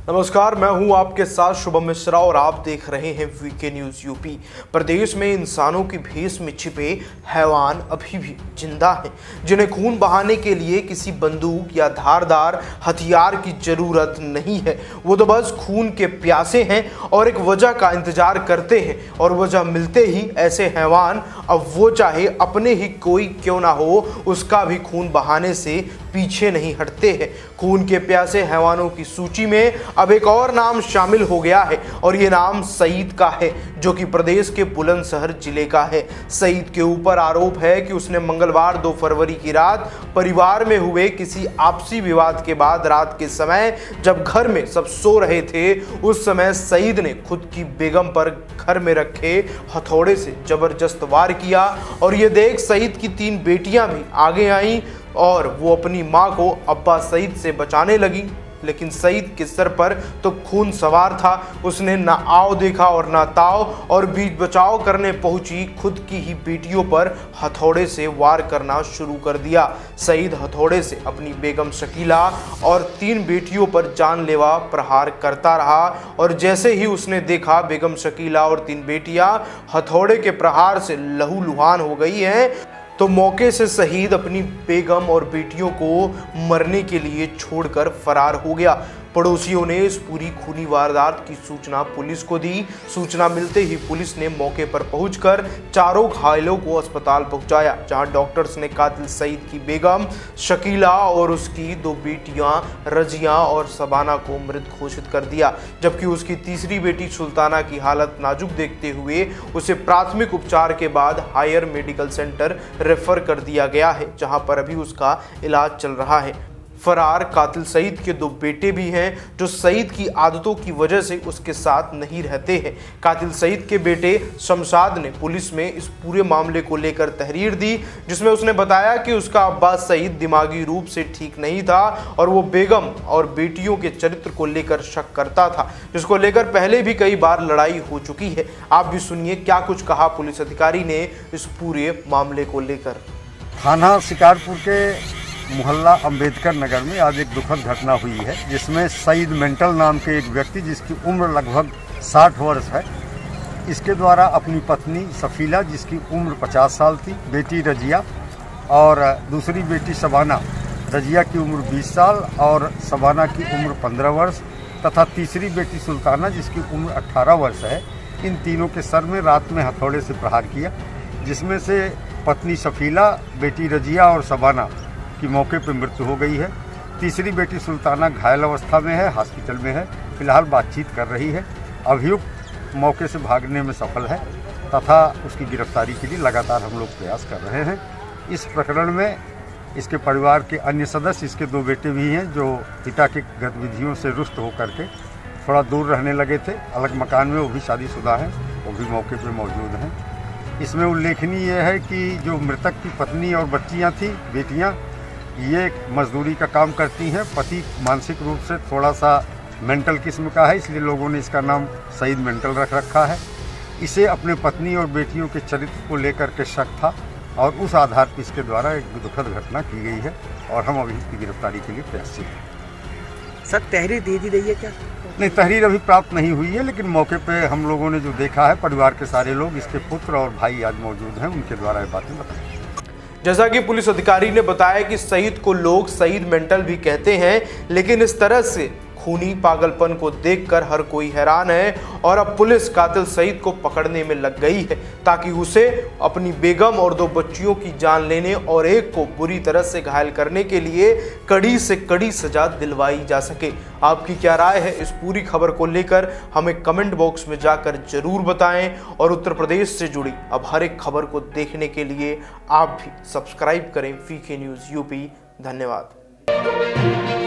नमस्कार, मैं हूं आपके साथ शुभम मिश्रा और आप देख रहे हैं वीके न्यूज यूपी। प्रदेश में इंसानों की भेष में छिपे हैवान अभी भी जिंदा हैं, जिन्हें खून बहाने के लिए किसी बंदूक या धारदार हथियार की जरूरत नहीं है। वो तो बस खून के प्यासे हैं और एक वजह का इंतजार करते हैं, और वजह मिलते ही ऐसे हैवान, अब वो चाहे अपने ही कोई क्यों ना हो, उसका भी खून बहाने से पीछे नहीं हटते हैं। खून के प्यासे हैवानों की सूची में अब एक और नाम शामिल हो गया है, और ये नाम सईद का है, जो कि प्रदेश के बुलंदशहर जिले का है। सईद के ऊपर आरोप है कि उसने मंगलवार 2 फरवरी की रात परिवार में हुए किसी आपसी विवाद के बाद रात के समय जब घर में सब सो रहे थे, उस समय सईद ने खुद की बेगम पर घर में रखे हथौड़े से जबरदस्त वार किया। और ये देख सईद की 3 बेटियां भी आगे आईं और वो अपनी मां को अब्बा सईद से बचाने लगी, लेकिन सईद के सर पर तो खून सवार था। उसने ना आओ देखा और ना ताओ, और बीच बचाव करने पहुंची खुद की ही बेटियों पर हथौड़े से वार करना शुरू कर दिया। सईद हथौड़े से अपनी बेगम शकीला और 3 बेटियों पर जानलेवा प्रहार करता रहा, और जैसे ही उसने देखा बेगम शकीला और 3 बेटियां हथौड़े के प्रहार से लहूलुहान हो गई हैं, तो मौके से शहीद अपनी बेगम और बेटियों को मरने के लिए छोड़कर फरार हो गया। पड़ोसियों ने इस पूरी खूनी वारदात की सूचना पुलिस को दी। सूचना मिलते ही पुलिस ने मौके पर पहुंचकर चारों घायलों को अस्पताल पहुंचाया, जहां डॉक्टर्स ने कातिल सईद की बेगम शकीला और उसकी 2 बेटियां रजिया और शबाना को मृत घोषित कर दिया, जबकि उसकी तीसरी बेटी सुल्ताना की हालत नाजुक देखते हुए उसे प्राथमिक उपचार के बाद हायर मेडिकल सेंटर रेफर कर दिया गया है, जहां पर अभी उसका इलाज चल रहा है। फरार कातिल सईद के 2 बेटे भी हैं, जो सईद की आदतों की वजह से उसके साथ नहीं रहते हैं। कातिल सईद के बेटे शमशाद ने पुलिस में इस पूरे मामले को लेकर तहरीर दी, जिसमें उसने बताया कि उसका अब्बा सईद दिमागी रूप से ठीक नहीं था और वो बेगम और बेटियों के चरित्र को लेकर शक करता था, जिसको लेकर पहले भी कई बार लड़ाई हो चुकी है। आप भी सुनिए क्या कुछ कहा पुलिस अधिकारी ने इस पूरे मामले को लेकर। थाना शिकारपुर के मोहल्ला अंबेडकर नगर में आज एक दुखद घटना हुई है, जिसमें सईद मेंटल नाम के एक व्यक्ति, जिसकी उम्र लगभग 60 वर्ष है, इसके द्वारा अपनी पत्नी सफीला, जिसकी उम्र 50 साल थी, बेटी रजिया और दूसरी बेटी शबाना, रजिया की उम्र 20 साल और शबाना की उम्र 15 वर्ष तथा तीसरी बेटी सुल्ताना, जिसकी उम्र 18 वर्ष है, इन तीनों के सर में रात में हथौड़े से प्रहार किया, जिसमें से पत्नी सफीला, बेटी रजिया और शबाना की मौके पर मृत्यु हो गई है। तीसरी बेटी सुल्ताना घायल अवस्था में है, हॉस्पिटल में है, फिलहाल बातचीत कर रही है। अभियुक्त मौके से भागने में सफल है तथा उसकी गिरफ्तारी के लिए लगातार हम लोग प्रयास कर रहे हैं। इस प्रकरण में इसके परिवार के अन्य सदस्य, इसके 2 बेटे भी हैं, जो पिता की गतिविधियों से रुष्ट होकर के थोड़ा दूर रहने लगे थे, अलग मकान में, वो भी शादीशुदा हैं, वो भी मौके पर मौजूद हैं। इसमें उल्लेखनीय यह है कि जो मृतक की पत्नी और बच्चियाँ थी, बेटियाँ, ये मजदूरी का काम करती हैं। पति मानसिक रूप से थोड़ा सा मेंटल किस्म का है, इसलिए लोगों ने इसका नाम सईद मेंटल रख रखा है। इसे अपने पत्नी और बेटियों के चरित्र को लेकर के शक था, और उस आधार पर इसके द्वारा एक दुखद घटना की गई है, और हम अभी इसकी गिरफ्तारी के लिए प्रयासशील हैं। सर, तहरीर दे दी गई है क्या? नहीं, तहरीर अभी प्राप्त नहीं हुई है, लेकिन मौके पे हम लोगों ने जो देखा है, परिवार के सारे लोग, इसके पुत्र और भाई आज मौजूद हैं, उनके द्वारा ये बातें बताई। जैसा कि पुलिस अधिकारी ने बताया कि सईद को लोग सईद मेंटल भी कहते हैं, लेकिन इस तरह से खूनी पागलपन को देखकर हर कोई हैरान है, और अब पुलिस कातिल सईद को पकड़ने में लग गई है, ताकि उसे अपनी बेगम और 2 बच्चियों की जान लेने और एक को बुरी तरह से घायल करने के लिए कड़ी से कड़ी सजा दिलवाई जा सके। आपकी क्या राय है इस पूरी खबर को लेकर, हमें कमेंट बॉक्स में जाकर जरूर बताएं, और उत्तर प्रदेश से जुड़ी अब हर एक खबर को देखने के लिए आप भी सब्सक्राइब करें वीके न्यूज यूपी। धन्यवाद।